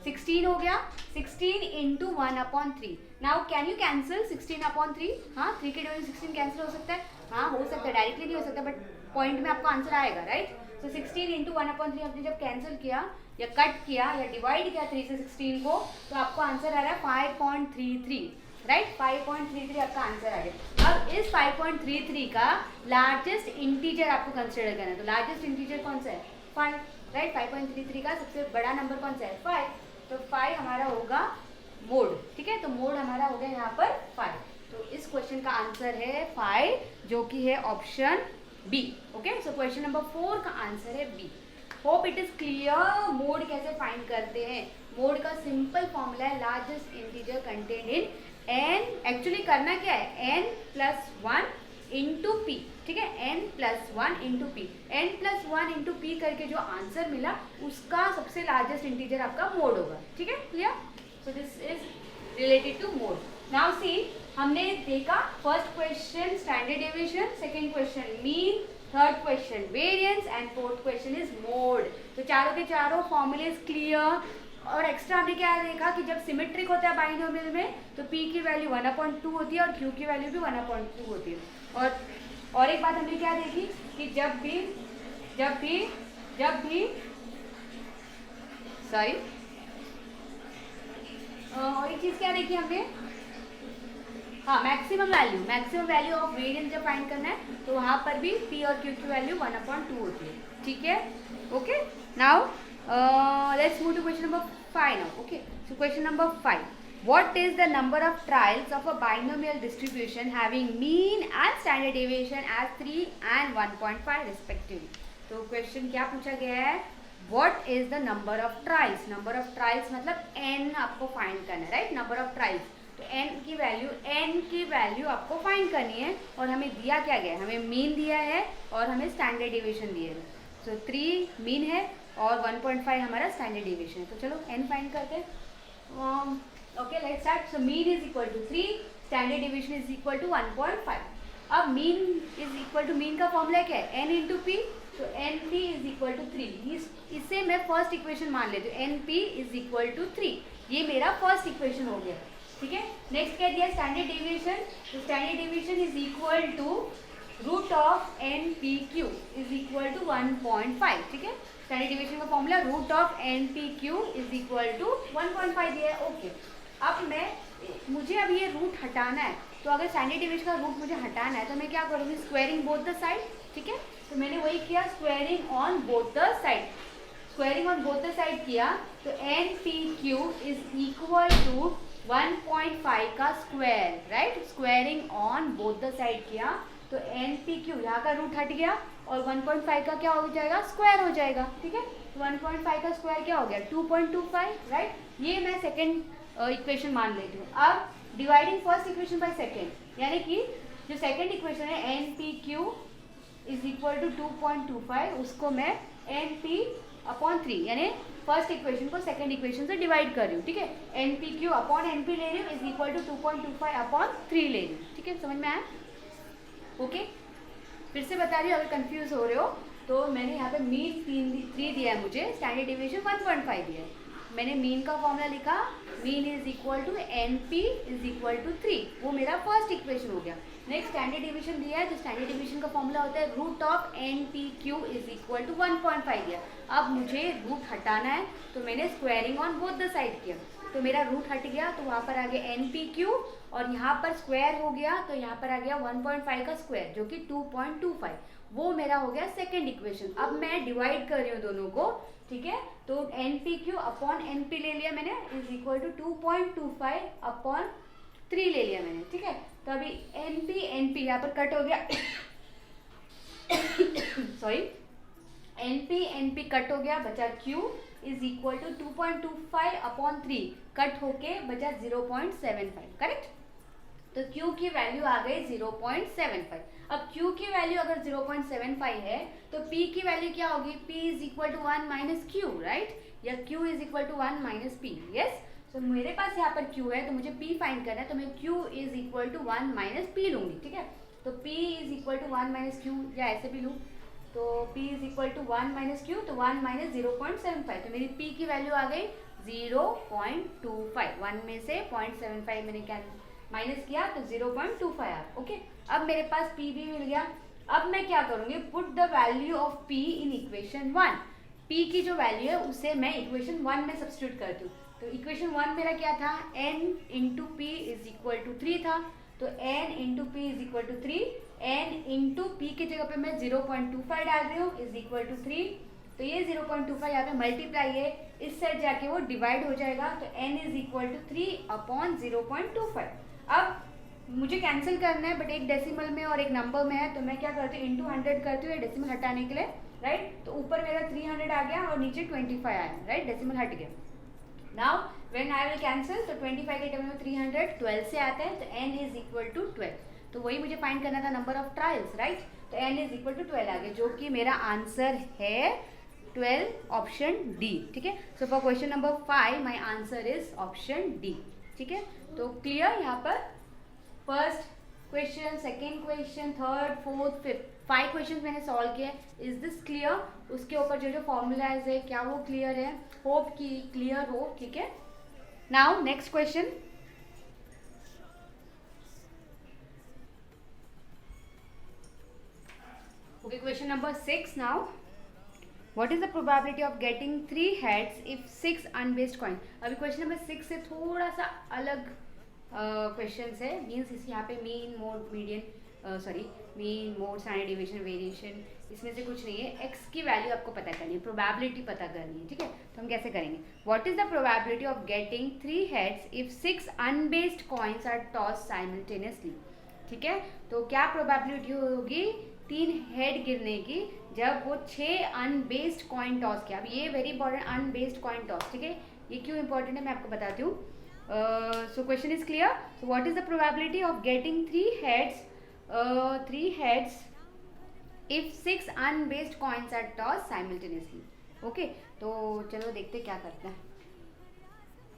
16 हो गया, 16 into 1/3। Now can you cancel 16/3? हाँ, 3 के डिवाइड 16 कैंसिल हो सकता है, हाँ हो सकता है, डायरेक्टली नहीं हो सकता बट पॉइंट में आपका आंसर आएगा, राइट। तो 16 इंटू 1/3 आपने जब कैंसिल किया या कट किया या डिवाइड किया 3 से 16 को, तो आपको आंसर आ रहा है 5.33, राइट। 5.33 आपका आंसर आ गया। अब इस 5.33 का लार्जेस्ट इंटीजर आपको कंसिडर करना है। तो लार्जेस्ट इंटीजर कौन सा है, 5, राइट। 5.33 का सबसे बड़ा नंबर कौन सा है, 5। तो 5 हमारा होगा मोड, ठीक है। तो मोड हमारा हो गया यहाँ पर 5। तो इस क्वेश्चन का आंसर है 5, जो कि है option B, okay. So question number 4 का आंसर है B. Hope it is clear. Mode कैसे फाइंड करते हैं, मोड का सिंपल फॉर्मूला है largest integer contain in n। Actually करना क्या है, n+1 इंटू पी, ठीक है। n+1 into P, n+1 into P करके जो आंसर मिला उसका सबसे लार्जेस्ट इंटीजर आपका मोड होगा, ठीक है। Clear. So this is related to mode. Now see, हमने देखा first question standard deviation, second question mean, third question variance and fourth question is mode. तो चारों के चारों फॉर्मूलेज क्लियर। और एक्स्ट्रा हमने क्या देखा कि जब सिमेट्रिक होता है बाइनोमियल में तो p की वैल्यू 1/2 होती है और q की वैल्यू भी 1/2 होती है। और एक बात हमने क्या देखी कि जब भी सॉरी, और एक चीज क्या देखी हमने, हाँ, मैक्सिमम वैल्यू ऑफ वेरिएंस जब फाइंड करना है तो वहाँ पर भी p और q की वैल्यू 1/2 होती है, ठीक है। Okay, now let's move to question number 5 now, okay. So question number 5, what is the number of trials of a binomial distribution having mean and standard deviation as 3 and 1.5 respectively? तो क्वेश्चन क्या पूछा गया है, what is the number of trials? number of trials मतलब n आपको फाइंड करना है, राइट। number of trials, तो n की वैल्यू आपको फाइंड करनी है और हमें दिया क्या गया है, हमें मीन दिया है और हमें स्टैंडर्ड डेविएशन दिया है। सो 3 मीन है और 1.5 हमारा स्टैंडर्ड डेविएशन है। तो चलो n फाइंड करते हैं। Okay, let's start. So mean is equal to 3, standard deviation is equal to 1.5। अब mean is equal to, mean का फॉर्मूला क्या है, n इंटू पी। तो N P is equal to 3, इससे मैं फर्स्ट इक्वेशन मान लेती हूँ, N P is equal to 3। ये मेरा फर्स्ट इक्वेशन हो गया, ठीक है। नेक्स्ट क्या दिया, स्टैंडर्ड डेविएशन। तो standard deviation is equal to root of N P Q is equal to 1.5, ठीक है। स्टैंडर्ड डेविएशन का formula root of N P Q is equal to 1.5 दिया है, ओके। अब मुझे अब ये रूट हटाना है तो अगर स्टैंडर्ड डिवीजन का रूट मुझे हटाना है तो मैं क्या करूँगी, स्क्वायरिंग बोथ द साइड, ठीक है। तो मैंने वही किया, squaring on both the side, squaring on both the side किया तो NPQ इज इक्वल टू 1.5 का square, right. Squaring on both the side किया तो NPQ यहाँ का रूट हट गया और 1.5 का क्या हो जाएगा, स्क्वायर हो जाएगा, ठीक है। 1.5 का स्क्वायर क्या हो गया, 2.25, राइट। ये मैं सेकेंड इक्वेशन मान लेती हूँ। अब dividing first equation by second, यानी कि जो सेकेंड इक्वेशन है NPQ इज इक्वल टू 2.25, उसको मैं NP/3 यानी फर्स्ट इक्वेशन को सेकेंड इक्वेशन से डिवाइड कर रही हूँ, ठीक है। NPQ/NP ले रही हूँ इज इक्वल टू 2.25/3 ले रही हूँ, ठीक है। समझ में आया? ओके, फिर से बता रही हूँ, अगर कंफ्यूज हो रहे हो तो मैंने यहाँ पे मीन 3 दिया है, मुझे स्टैंडर्ड डिवीजन 1.5 दिया है। मैंने मीन का फॉर्मूला लिखा, mean is equal to NP is equal to 3, वो मेरा फर्स्ट इक्वेशन हो गया। नेक्स्ट स्टैंडर्ड डिवीजन दिया है, तो स्टैंडर्ड डिवीजन का फॉर्मूला होता है root of NPQ is equal to 1.5 दिया। अब मुझे रूट हटाना है तो मैंने squaring on both the side किया, तो मेरा रूट हट गया, तो वहाँ पर आ गया NPQ और यहाँ पर स्क्वायर हो गया तो यहाँ पर आ गया 1.5 का स्क्वायर जो कि 2.25, वो मेरा हो गया सेकेंड इक्वेशन। अब मैं डिवाइड कर रही हूँ दोनों को, ठीक है। तो NPQ/NP ले लिया मैंने इज इक्वल टू 2.25/3 ले लिया मैंने, ठीक है। तो अभी NP यहाँ पर कट हो गया सॉरी, NP कट हो गया, बचा Q is equal to 2.25/3, cut होके बचा 0.75, करेक्ट। तो Q की वैल्यू आ गई 0.75। अब Q की वैल्यू अगर 0.75 है तो P की वैल्यू क्या होगी, P is equal to 1 minus Q, right, या Q is equal to 1 minus P, yes. तो मेरे पास यहाँ पर Q है तो मुझे P फाइंड करना है, तो मैं Q is equal to 1 minus P लूंगी, ठीक है। तो P is equal to 1 minus Q, या ऐसे भी लूँ, तो P is equal to 1 minus Q, तो 1 माइनस 0.75, तो मेरी P की वैल्यू आ गई 0.25, 1 में से 0.75 मैंने क्या माइनस किया तो 0.25 आया, ओके। अब मेरे पास P भी मिल गया। अब मैं क्या करूँगी, put the value of P in equation 1, P की जो वैल्यू है उसे मैं इक्वेशन 1 में सब्स्टिट्यूट करती हूँ। तो इक्वेशन 1 मेरा क्या था, N into P is equal to 3 था, तो N into P is equal to 3, N into P की जगह पे मैं 0.25 डाल रही हूँ इज इक्वल टू 3, तो ये 0.25 यहाँ पे मल्टीप्लाई है, इस साइड जाके वो डिवाइड हो जाएगा, तो N इज इक्वल टू 3/0.25। अब मुझे कैंसिल करना है बट एक डेसिमल में और एक नंबर में है, तो मैं क्या करती हूँ, इंटू 100 करती हूँ डेसिमल हटाने के लिए, राइट। तो ऊपर मेरा 300 आ गया और नीचे 25 आया, राइट, डेसिमल हट गया। Now when I will cancel, तो 25 के टर्म में 300 12 से आता है, तो n इज इक्वल टू 12, तो वही मुझे फाइंड करना था, नंबर ऑफ ट्रायल्स, राइट। तो n इज इक्वल टू 12 आ गया, जो कि मेरा आंसर है 12, ऑप्शन डी, ठीक है। सो for question number 5 my answer is option D, ठीक है। तो क्लियर, यहाँ पर first question, second question, third, fourth, fifth, 5 question मैंने सॉल्व किए। Is this clear? उसके ऊपर जो जो फॉर्मूलाज है क्या वो क्लियर है? होप कि क्लियर हो, ठीक है। Now next question, okay, question number 6 now. What is the probability of getting 3 heads if 6 unbased coin? अभी क्वेश्चन नंबर 6 से थोड़ा सा अलग क्वेश्चन है, मीन्स इस यहाँ पे mean, mode, median, sorry mean, mode, standard division, variation, इसमें से कुछ नहीं है। x की वैल्यू आपको पता करनी है, प्रोबेबिलिटी पता करनी है, ठीक है। तो हम कैसे करेंगे, what is the probability of getting 3 heads if 6 unbiased coins are toss simultaneously, ठीक है। तो क्या प्रोबेबिलिटी होगी 3 हेड गिरने की जब वो 6 अनबेस्ड कॉइन टॉस किया। अब ये very important, unbiased coin toss, ठीक है। ये क्यों इंपॉर्टेंट है मैं आपको बताती हूँ। So question is clear. So what is the probability of getting 3 heads if 6 unbiased coins are toss simultaneously, okay. तो चलो देखते क्या करते हैं।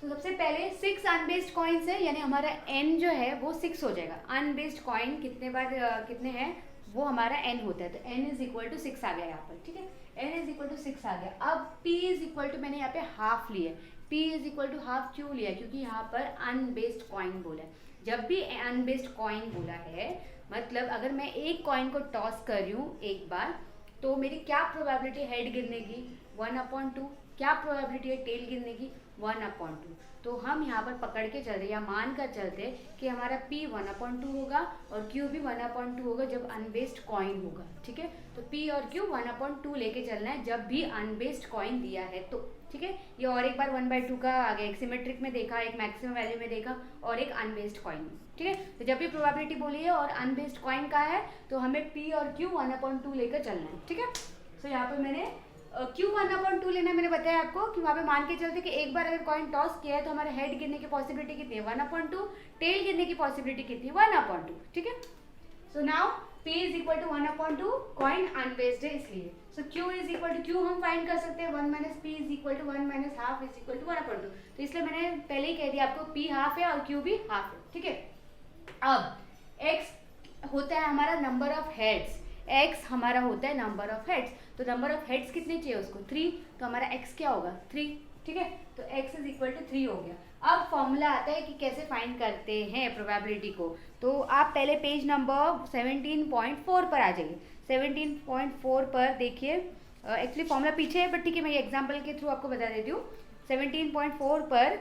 तो सबसे पहले 6 अनबेस्ड कॉइन्स है, यानी हमारा n जो है वो 6 हो जाएगा। अनबेस्ड कॉइन कितने बार कितने हैं वो हमारा n होता है, तो n इज इक्वल टू 6 आ गया यहाँ पर, ठीक है। n इज इक्वल टू 6 आ गया। अब p इज इक्वल टू मैंने यहाँ पे हाफ लिया है। p is equal to half क्यों लिया, क्योंकि यहाँ पर अनबेस्ड कॉइन बोला है। जब भी अनबेस्ड कॉइन बोला है मतलब अगर मैं एक कॉइन को टॉस कर रही हूँ एक बार, तो मेरी क्या प्रोबेबिलिटी हेड गिरने की 1/2। क्या प्रोबेबिलिटी है टेल गिरने की? 1/2। तो हम यहाँ पर पकड़ के चल रहे या मान कर चलते कि हमारा P 1/2 होगा और Q भी 1/2 होगा जब अनबेस्ड कॉइन होगा। ठीक है, तो P और Q 1/2 लेके चलना है जब भी अनबेस्ड कॉइन दिया है तो। ठीक है, ये और एक बार 1/2 का आ गया, एक सिमेट्रिक में देखा, एक मैक्सिमम वैल्यू में देखा और एक अनबेस्ड कॉइन में। ठीक है, तो जब भी प्रोबेबिलिटी बोली है और अनबेस्ड कॉइन का है तो हमें P और Q 1/2 लेकर चलना है। ठीक है, सो यहाँ पर मैंने Q 1/2 लेना मैंने बताया आपको कि वहाँ पे मान के चलते कि एक बार अगर कॉइन टॉस किया है तो हमारे हेड गिरने की पॉसिबिलिटी कितनी है? 1/2। टेल गिरने की पॉसिबिलिटी कितनी है? 1/2। ठीक है, so now P is equal to 1/2, coin unbiased है इसलिए। So Q is equal to, Q हम फाइंड कर सकते हैं 1 minus P is equal to 1 minus half is equal to 1/2। तो इसलिए मैंने पहले ही कह दिया आपको P हाफ है और Q भी हाफ है। ठीक है, अब X होता है हमारा नंबर ऑफ हेड्स, X हमारा होता है नंबर ऑफ हेड्स, तो नंबर ऑफ हेड्स कितने चाहिए उसको? 3, तो हमारा X क्या होगा? 3। ठीक है, तो X इज इक्वल टू 3 हो गया। अब फॉर्मूला आता है कि कैसे फाइंड करते हैं प्रोबेबिलिटी को, तो आप पहले पेज नंबर 17.4 पर आ जाइए। 17.4 पर देखिए, एक्चुअली फॉर्मूला पीछे है बट ठीक है मैं ये एग्जाम्पल के थ्रू आपको बता देती हूँ। 17.4 पर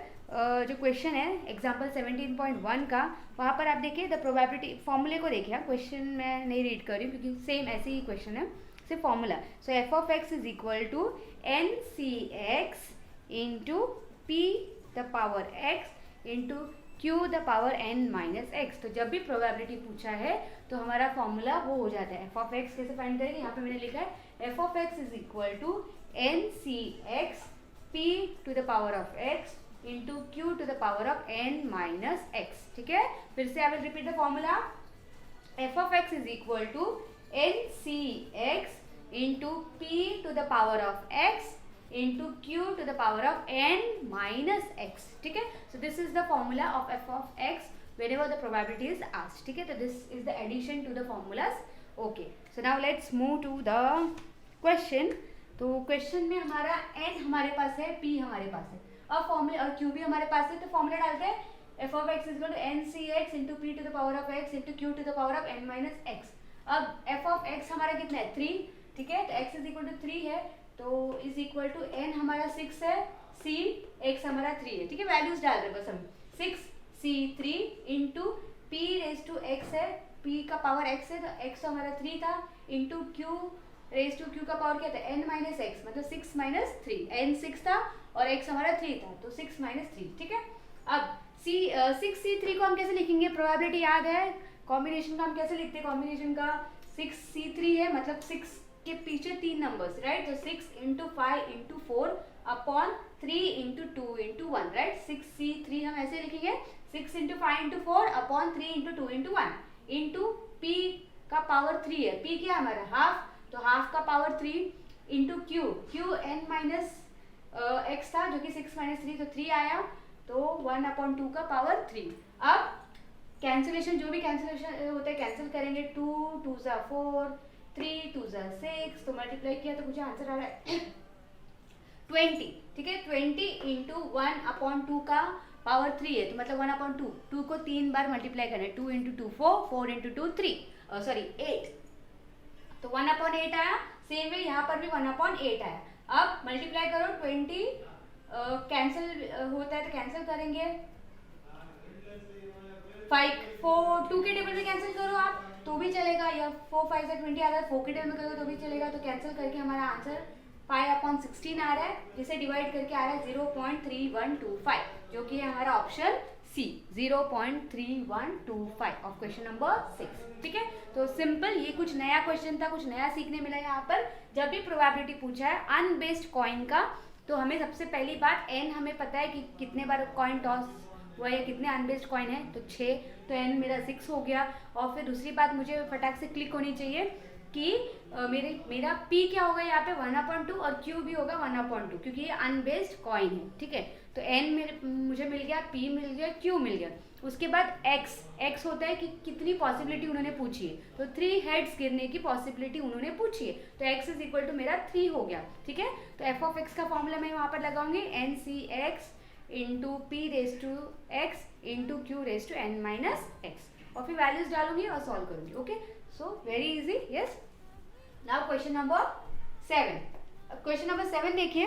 जो क्वेश्चन है एग्जाम्पल 17.1 का, वहाँ पर आप देखिए द प्रोबेबिलिटी, फॉर्मूले को देखिए, क्वेश्चन मैं नहीं रीड कर रही हूँ क्योंकि सेम ऐसे ही क्वेश्चन है, सिर्फ formula. So F of X is equal to N C X into P the power X into Q the power N minus X. तो जब भी प्रोबेबिलिटी पूछा है तो हमारा फॉर्मूला वो हो जाता है। एफ ऑफ एक्स कैसे फाइंड करेंगे? यहाँ पे मैंने लिखा है F of X is equal to N C X P to the power of X into Q to the power of N minus X. ठीक है, फिर से I will repeat the formula. F of X is equal to N C X into P to the power of X into q to the power of n minus x. ठीक है, so this is the formula of f of x whenever the probability is asked. ठीक है, तो this is the addition to the formulas. Okay, so now let's move to the question. तो क्वेश्चन में हमारा n हमारे पास है, p हमारे पास है, अब फॉर्मूला और q भी हमारे पास है, तो फॉर्मूला डालते हैं f of x is equal to n c x into p to the power of x into q to the power of n minus x. अब f of x हमारा कितना है? 3। ठीक है, तो x is equal to 3 है, तो इज इक्वल टू n हमारा 6 है, c x हमारा 3 है। ठीक है, वैल्यूज डाल रहे बस हम, 6c3 into p raise to x है, p का पावर x है तो x तो हमारा 3 था, into q raise to q का पावर क्या था? n माइनस x, मतलब 6 माइनस 3, n 6 था और x हमारा 3 था तो 6 माइनस 3। ठीक है, अब 6c3 को हम कैसे लिखेंगे? प्रोबेबिलिटी याद है, कॉम्बिनेशन का हम कैसे लिखते हैं? कॉम्बिनेशन का 6c3 है, मतलब 6 के पीछे 3 नंबर्स, राइट, तो 6 into 5 into 4 upon 3 into 2 into 1, right. 6c3 हम ऐसे लिखेंगे 6 into 5 into 4 upon 3 into 2 into 1 into p का पावर 3 है, p क्या हमारा? हाफ, तो हाफ का power 3 into q n minus x था जो कि 6 माइनस 3 तो 3 आया, तो 1/2 का पावर 3। अब कैंसिलेशन, जो भी कैंसिलेशन होता है कैंसिल करेंगे, 2 2 4 3 2 6, तो मल्टीप्लाई किया तो मुझे आंसर आ रहा है 20। ठीक है, 20 इंटू 1/2 का पावर 3 है, तो मतलब 1/2, 2 को 3 बार मल्टीप्लाई करना है, 2 इंटू 2 4, 4 इंटू 2 3, सॉरी 8, तो 1/8 आया। सेम वे यहाँ पर भी 1/8 आया। अब मल्टीप्लाई करो, 20 कैंसिल होता है तो कैंसिल करेंगे, 5 4 2 के टेबल में कैंसिल करो आप तो भी चलेगा, या 4 5 से 20 आ रहा है, 4 के टेबल में करोगे तो भी चलेगा, तो कैंसिल करके हमारा आंसर 5/16 आ रहा है, जिसे डिवाइड करके आ रहा है 0.3125, जो कि है हमारा option C, 0.3125 of question number 6। ठीक है, तो सिंपल, ये कुछ नया क्वेश्चन था, कुछ नया सीखने मिला यहाँ पर। जब भी प्रोबेबिलिटी पूछा है अनबेस्ड कॉइन का, तो हमें सबसे पहली बात n हमें पता है कि कितने बार कॉइन टॉस हुआ है, कितने अनबेस्ड कॉइन है, तो 6, तो n मेरा 6 हो गया। और फिर दूसरी बात मुझे फटाक से क्लिक होनी चाहिए कि मेरा p क्या होगा यहाँ पे? 1/2 और q भी होगा 1/2, क्योंकि ये अनबेस्ड कॉइन है। ठीक है, तो n मुझे मिल गया, p मिल गया, q मिल गया। उसके बाद x होता है कि कितनी पॉसिबिलिटी उन्होंने पूछी है, तो 3 हेड्स गिरने की पॉसिबिलिटी उन्होंने पूछी है, तो x इज इक्वल टू मेरा 3 हो गया। ठीक है, तो f ऑफ x का फॉर्मूला मैं वहाँ पर लगाऊंगी, N C X into P raise to X into Q raise to N minus X, और फिर वैल्यूज डालूंगी और सॉल्व करूंगी। Okay, so very easy. Yes, now question number 7। Question number 7 देखिए,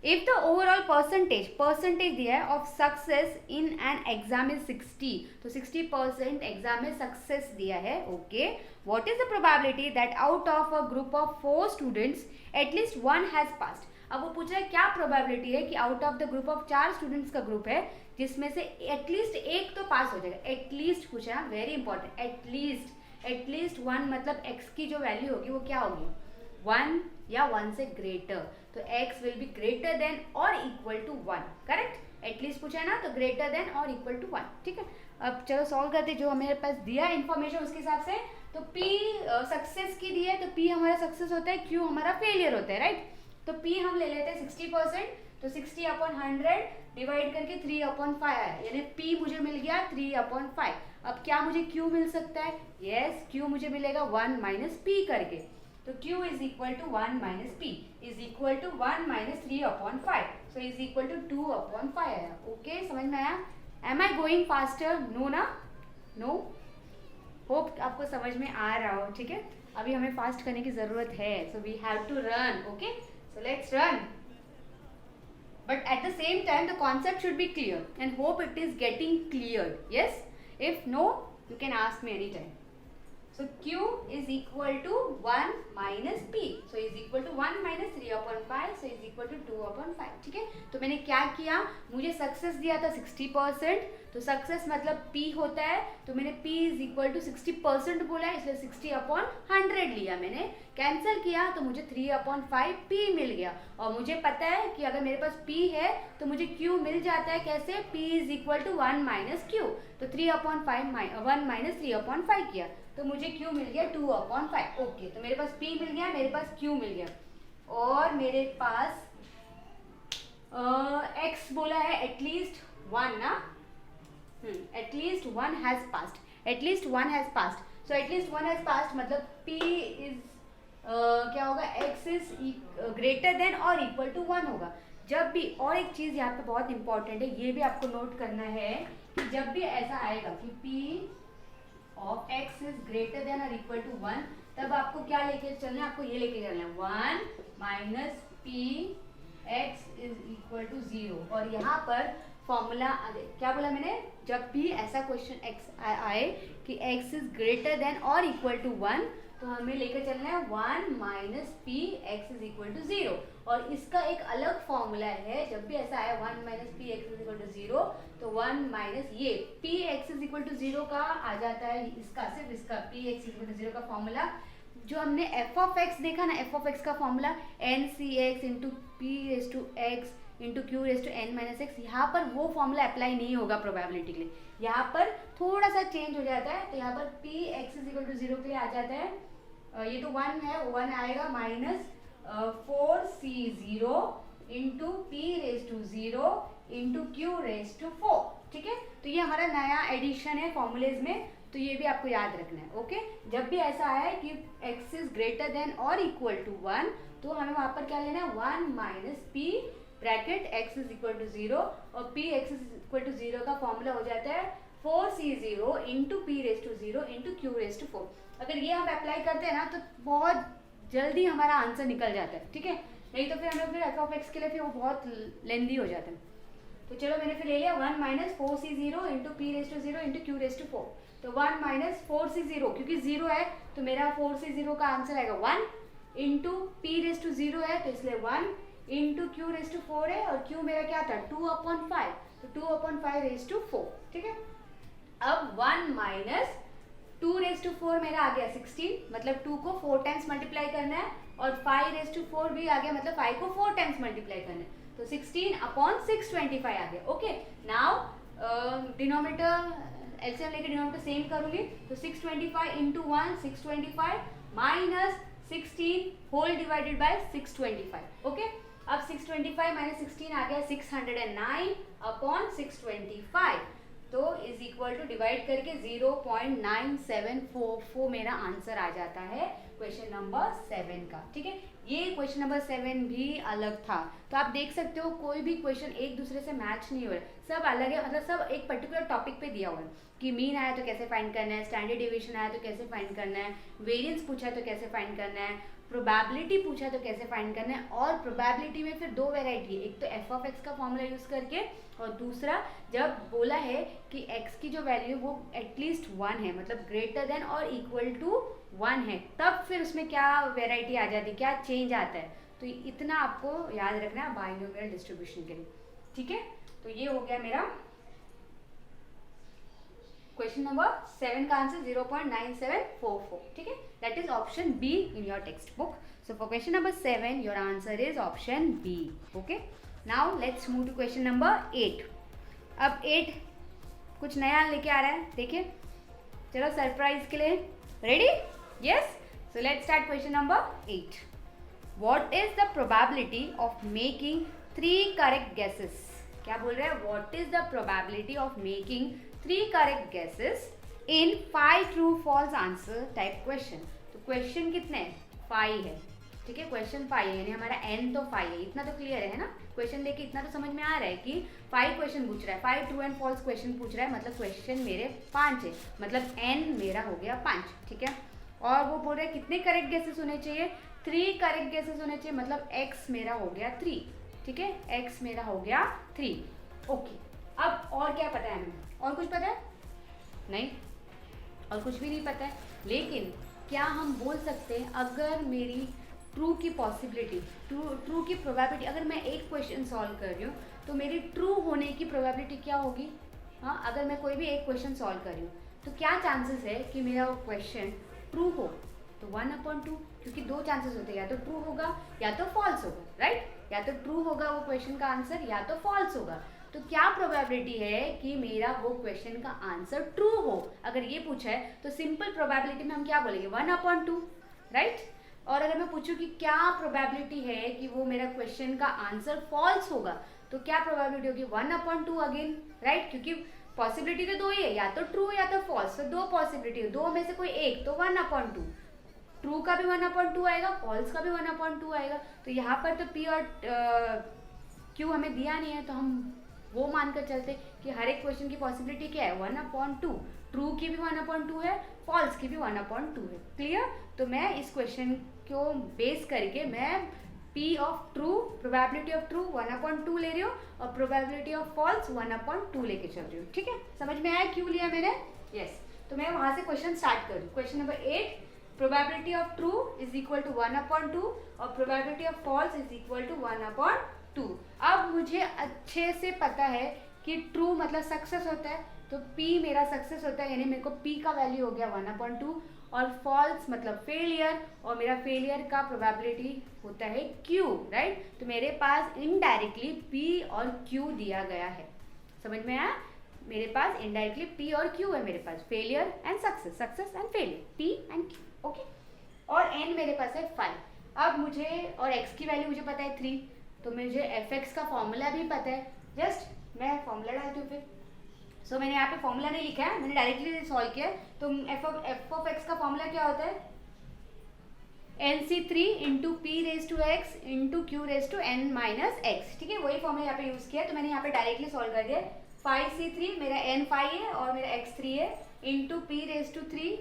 इफ द ओवरऑल परसेंटेज दिया है of success in an exam is 60, तो 60% एग्जाम में सक्सेस दिया है, okay, what is the probability that out of a group of 4 students at least one has passed. अब वो पूछ रहा है क्या प्रोबेबिलिटी है कि out of the group of 4 students का ग्रुप है जिसमें से एटलीस्ट एक तो पास हो जाएगा। एटलीस्ट पूछा है, वेरी इंपॉर्टेंट, एटलीस्ट वन, मतलब एक्स की जो वैल्यू होगी वो क्या होगी, 1 या 1 से ग्रेटर, तो x will be greater than और इक्वल टू 1, करेक्ट। एटलीस्ट पूछा है ना, तो ग्रेटर देन और इक्वल टू 1, ठीक है। अब चलो सॉल्व करते, जो हमारे पास दिया इन्फॉर्मेशन उसके हिसाब से। तो p सक्सेस की दी है, तो p हमारा सक्सेस होता है, q हमारा फेलियर होता है, राइट। तो p हम ले लेते हैं 60%, तो 60/100 डिवाइड करके 3/5 आया, यानी p मुझे मिल गया 3/5। अब क्या मुझे q मिल सकता है, यस, q मुझे मिलेगा 1 माइनस p करके, तो q is equal to 1 minus p is equal to 1 minus 3/5, so is equal to 2/5 आया, ओके, समझ में आया। Am I going faster, no ना, नो, होप आपको समझ में आ रहा हो, ठीक है। अभी हमें फास्ट करने की जरूरत है, so we have to run, okay, so let's run, but at the same time the concept should be clear and hope it is getting cleared, yes, if no you can ask me anytime. So q is equal to 1 minus p, so is equal to 1 minus 3/5, so is equal to 2/5, ठीक है। तो मैंने क्या किया, मुझे सक्सेस दिया था 60%, तो सक्सेस मतलब p होता है, तो मैंने p इज इक्वल टू 60% बोला है, इसलिए 60/100 लिया, मैंने कैंसिल किया तो मुझे 3/5 p मिल गया। और मुझे पता है कि अगर मेरे पास p है तो मुझे q मिल जाता है, कैसे, p is equal to 1 minus q, तो 3/5 1 माइनस 3/5 किया तो मुझे q मिल गया 2/5, ओके, तो मेरे पास p मिल गया, मेरे पास q मिल गया, और मेरे पास x बोला है एटलीस्ट 1 ना, at least 1 has passed, at least 1 has passed, so at least 1 has passed मतलब p इज क्या होगा, x इज ग्रेटर देन और इक्वल टू 1 होगा। जब भी, और एक चीज यहाँ पे बहुत इंपॉर्टेंट है, ये भी आपको नोट करना है कि जब भी ऐसा आएगा कि p of x is greater than और इक्वल टू 1, तब आपको क्या लेके चलना है, आपको ये लेके चलना है 1 minus p x is equal to 0, और यहाँ पर फॉर्मूला क्या बोला मैंने, जब भी ऐसा क्वेश्चन x आए कि x इज ग्रेटर देन और इक्वल टू 1, तो हमें लेकर चलना है 1 minus P X is equal to 0, और इसका एक अलग फॉर्मूला है, जब भी ऐसा आया 1 minus P X is equal to 0, तो 1 माइनस ये P X is equal to 0 का आ जाता है, इसका सिर्फ इसका P X is equal to 0 का फॉर्मूला, जो हमने एफ ऑफ एक्स देखा ना, एफ ऑफ एक्स का formula N C X into P raise to X into Q raise to N minus X, यहाँ पर वो फॉर्मूला अप्लाई नहीं होगा प्रोबेबिलिटी के लिए, यहाँ पर थोड़ा सा चेंज हो जाता है, तो यहाँ पर P X is equal to 0 के लिए आ जाता है, ये तो 1 है, 1 आएगा minus 4c0 into P raise to 0 into Q raise to 4, ठीक है। तो ये हमारा नया एडिशन है फॉर्मूलेज में, तो ये भी आपको याद रखना है, ओके। जब भी ऐसा आए कि x इज ग्रेटर देन और इक्वल टू 1, तो हमें वहां पर क्या लेना है 1 minus P bracket x is equal to 0, और p x is equal to 0 का फॉर्मूला हो जाता है 4c0 into P raise to 0 into Q raise to 4। अगर ये हम अप्लाई करते हैं ना तो बहुत जल्दी हमारा आंसर निकल जाता है, ठीक है, नहीं तो फिर हमें फिर एफ ऑफ एक्स के लिए फिर वो बहुत लेंदी हो जाता है। तो चलो मैंने फिर ले लिया 1 minus 4c0 into P raise to 0 into Q raise to 4, तो 1 माइनस 4c0, क्योंकि 0 है तो मेरा 4c0 का आंसर आएगा 1 इंटू पी रेस टू 0 है तो इसलिए 1 इंटू क्यू रेस टू 4 है, और क्यू मेरा क्या था 2/5, तो 2/5 रेस टू 4, ठीक है। अब 1 माइनस 2 रेस टू 4 मेरा आ गया 16, मतलब 2 को 4 टाइम्स मल्टीप्लाई करना है, और 5 रेस टू 4 भी आ गया, मतलब 5 को 4 टाइम्स मल्टीप्लाई करना है, तो 16/625 आ गया, ओके। नाउ डिनोमिनेटर एलसीएम लेके डिनोमिनेटर सेम करूंगी, तो 625 into 1 625 minus 16 whole divided by 625, okay. अब 625 माइनस 16 आ गया 609/625, तो इज इक्वल टू डिवाइड करके 0.9744 मेरा आंसर आ जाता है क्वेश्चन नंबर 7 का, ठीक है। ये क्वेश्चन नंबर 7 भी अलग था, तो आप देख सकते हो कोई भी क्वेश्चन एक दूसरे से मैच नहीं हो रहा है, सब अलग है, मतलब सब एक पर्टिकुलर टॉपिक पे दिया हुआ है कि मीन आया तो कैसे फाइंड करना है, स्टैंडर्ड डेविएशन आया तो कैसे फाइंड करना है, वेरिएंस पूछा है तो कैसे फाइंड करना है, प्रोबेबिलिटी पूछा तो कैसे फाइंड करना है, और प्रोबेबिलिटी में फिर दो वेराइटी है, एक तो एफ ऑफ एक्स का फॉर्मूला यूज करके, और दूसरा जब बोला है कि एक्स की जो वैल्यू वो एटलीस्ट 1 है, मतलब ग्रेटर देन और इक्वल टू 1 है, तब फिर उसमें क्या वेराइटी आ जाती है, क्या चेंज आता है। तो इतना आपको याद रखना है बाइनोमियल डिस्ट्रीब्यूशन के लिए, ठीक है। तो ये हो गया मेरा क्वेश्चन नंबर 7 का आंसर 0.9744, ठीक है। That is option B in your text book. So for question number 7 your answer is option B, okay. Now let's move to question number 8। अब 8 कुछ नया लेके आ रहा है, देखिए, चलो सरप्राइज के लिए ready, yes. So let's start question number 8। What is the probability of making 3 correct guesses. क्या बोल रहे हैं, what is the probability of making 3 correct guesses in 5 true false answer type question। तो क्वेश्चन कितने हैं, 5 है, ठीक है। क्वेश्चन 5 है, यानी हमारा n तो 5 है, इतना तो क्लियर है ना। क्वेश्चन देखे इतना तो समझ में आ रहा है कि 5 क्वेश्चन पूछ रहा है, 5 ट्रू एंड फॉल्स क्वेश्चन पूछ रहा है, मतलब क्वेश्चन मेरे 5 है, मतलब n मेरा हो गया 5, ठीक है। और वो बोल रहा है कितने करेक्ट गेसेस होने चाहिए, 3 करेक्ट गेसेस होने चाहिए, मतलब x मेरा हो गया 3, ठीक है, x मेरा हो गया 3, ओके। अब और क्या पता है हमें, और कुछ पता है नहीं, और कुछ भी नहीं पता है, लेकिन क्या हम बोल सकते हैं अगर मेरी ट्रू की पॉसिबिलिटी, ट्रू की प्रोबेबिलिटी, अगर मैं एक क्वेश्चन सॉल्व कर रही हूँ तो मेरी ट्रू होने की प्रोबेबिलिटी क्या होगी। हाँ, अगर मैं कोई भी एक क्वेश्चन सॉल्व कर रही हूँ तो क्या चांसेस है कि मेरा वो क्वेश्चन ट्रू हो, तो 1/2, क्योंकि 2 चांसेस होते हैं, या तो ट्रू होगा या तो फॉल्स होगा, राइट। या तो ट्रू होगा वो क्वेश्चन का आंसर, या तो फॉल्स होगा। तो क्या प्रोबेबिलिटी है कि मेरा वो क्वेश्चन का आंसर ट्रू हो, अगर ये पूछा है तो सिंपल प्रोबेबिलिटी में हम क्या बोलेंगे, 1/2, राइट। और अगर मैं पूछूं कि क्या प्रोबेबिलिटी है कि वो मेरा क्वेश्चन का आंसर फॉल्स होगा, तो क्या प्रोबेबिलिटी होगी, 1/2 अगेन, राइट, क्योंकि पॉसिबिलिटी तो 2 ही है, या तो ट्रू या तो फॉल्स, तो 2 पॉसिबिलिटी है, 2 में से कोई एक, तो 1/2, ट्रू का भी 1/2 आएगा, फॉल्स का भी 1/2 आएगा। तो यहाँ पर तो पी और क्यू हमें दिया नहीं है, तो हम वो मानकर चलते कि हर एक क्वेश्चन की पॉसिबिलिटी क्या है, 1/2, ट्रू की भी 1/2 है, फॉल्स की भी 1/2 है, क्लियर। तो मैं इस क्वेश्चन को बेस करके मैं P of true, probability of true 1/2 ले रही हूँ, और प्रोबेबिलिटी ऑफ फॉल्स 1/2 लेके चल रही हूँ, ठीक है। समझ में आया क्यों लिया मैंने, यस। तो मैं वहां से क्वेश्चन स्टार्ट कर रही हूँ। Question number 8, probability of true is equal to 1/2 और probability of false is equal to 1/2। अब मुझे अच्छे से पता है कि ट्रू मतलब सक्सेस होता है, तो P मेरा सक्सेस होता है, यानी मेरे को P का वैल्यू हो गया 1/2, और फॉल्स मतलब फेलियर, और मेरा फेलियर का प्रोबेबिलिटी होता है Q, राइट। तो मेरे पास इनडायरेक्टली P और Q दिया गया है, समझ में आया। मेरे पास इनडायरेक्टली P और Q है, मेरे पास failure and success, success and failure, P and Q, okay. और N मेरे पास है 5। अब मुझे, और X की वैल्यू मुझे पता है 3, तो मुझे एफ एक्स का फॉर्मूला भी पता है, जस्ट मैं फॉर्मूला डालती हूँ फिर। सो मैंने यहाँ पे फॉर्मूला नहीं लिखा है, मैंने डायरेक्टली सॉल्व किया। तो एफ ऑफ एक्स का फॉर्मूला क्या होता है, NC3 into P raise to X into Q raise to n minus X, ठीक है। वही फॉर्मूला यहाँ पे यूज किया, तो मैंने यहाँ पे डायरेक्टली सॉल्व कर दिया। 5C3 मेरा n 5 है और मेरा x 3 है, इंटू पी रेज टू 3,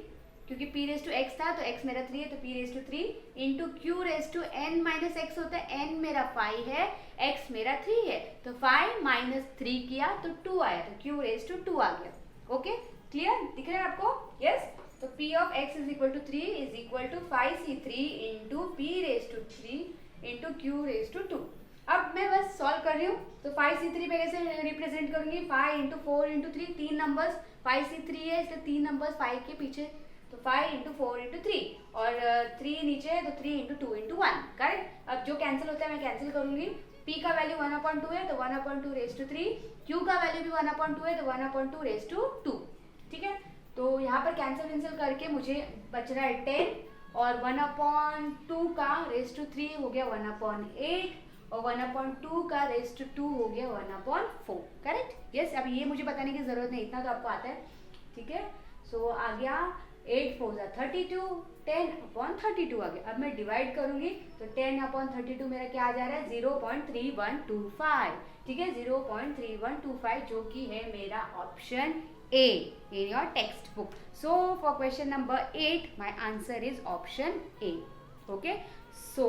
क्योंकि p रेज टू x था तो x मेरा 3 है, तो p raise to 3 into Q raise to n minus X होता है, n मेरा 5 है, x मेरा 3 है, तो 5 माइनस 3 किया तो 2 आया, तो q रेज टू 2 आ गया, ओके। क्लियर दिख रहा है आपको, यस। तो p of x is equal to 3 is equal to 5C3 into p raise to 3 into q raise to 2। अब मैं बस सॉल्व कर रही हूँ, तो 5C3 पे कैसे रिप्रेजेंट करूंगी, 5 इंटू 4 इंटू 3, 3 नंबर्स, 5C3 है इसलिए 3 नंबर्स 5 के पीछे, तो 5 इंटू 4 इंटू 3, और 3 नीचे है तो 3 इंटू 2 इंटू 1, करेक्ट। अब जो कैंसिल होता है मैं कैंसिल करूंगी, p का वैल्यू 1/2 है तो 1/2 रेज टू 3, q का वैल्यू भी 1/2 है तो 1/2 रेज टू 2, ठीक है। तो यहाँ पर कैंसिल करके मुझे बच रहा है 10, और 1/2 का रेज टू 3 हो गया 1/8, और 1/2 का रेज टू 2 हो गया 1/4, करेक्ट, यस। अब ये मुझे बताने की जरूरत नहीं, इतना तो आपको आता है, ठीक है। सो आ गया 8 4 32, 10/32 आ गया। अब मैं डिवाइड करूंगी तो 10/32 मेरा क्या आ जा रहा है, 0.3125, ठीक है, 0.3125, जो कि है मेरा option A in your textbook. So for question number 8 my answer is option A. Okay, so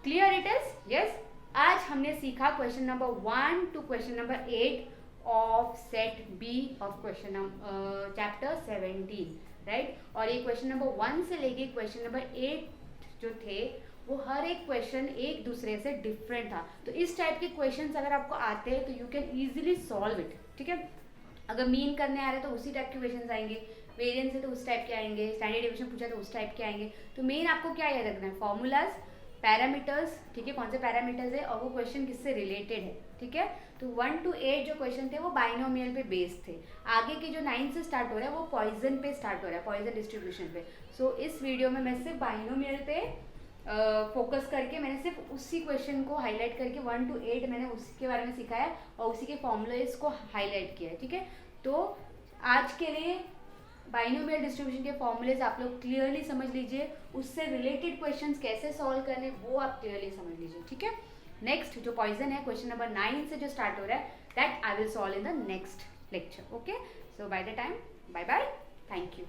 clear it is? Yes. आज हमने सीखा question number 1 to question number 8 of set B of question chapter 17, right. और ये क्वेश्चन नंबर 1 से लेके क्वेश्चन नंबर 8 जो थे वो हर एक क्वेश्चन एक दूसरे से डिफरेंट था। तो इस टाइप के क्वेश्चंस अगर आपको आते हैं तो you can easily solve it, ठीक है। अगर मीन करने आ रहे तो उसी टाइप के क्वेश्चंस आएंगे, वेरिएंस है तो उस टाइप के आएंगे, स्टैंडर्ड डेविएशन पूछा तो उस टाइप के आएंगे। तो मेन आपको क्या याद रखना है, फॉर्मूलाज, पैरामीटर्स, ठीक है, कौन से पैरामीटर्स है और वो क्वेश्चन किससे रिलेटेड है, ठीक है। तो 1 to 8 जो क्वेश्चन थे वो बाइनोमियल पे बेस्ड थे। आगे के जो 9 से स्टार्ट हो रहा है वो पॉइजन पे स्टार्ट हो रहा है, पॉइजन डिस्ट्रीब्यूशन पे। सो इस वीडियो में मैं सिर्फ बाइनोमियल पे फोकस करके मैंने सिर्फ उसी क्वेश्चन को हाईलाइट करके 1 to 8 मैंने उसके बारे में सिखाया और उसी के फॉर्मूलेज को हाईलाइट किया है, ठीक है। तो आज के लिए बाइनोमियल डिस्ट्रीब्यूशन के फॉर्मूलेज आप लोग क्लियरली समझ लीजिए, उससे रिलेटेड क्वेश्चंस कैसे सॉल्व करने वो आप क्लियरली समझ लीजिए, ठीक है। नेक्स्ट जो पॉइजन है क्वेश्चन नंबर 9 से जो स्टार्ट हो रहा है that I will solve in the next lecture, okay. So by the time, bye bye, thank you.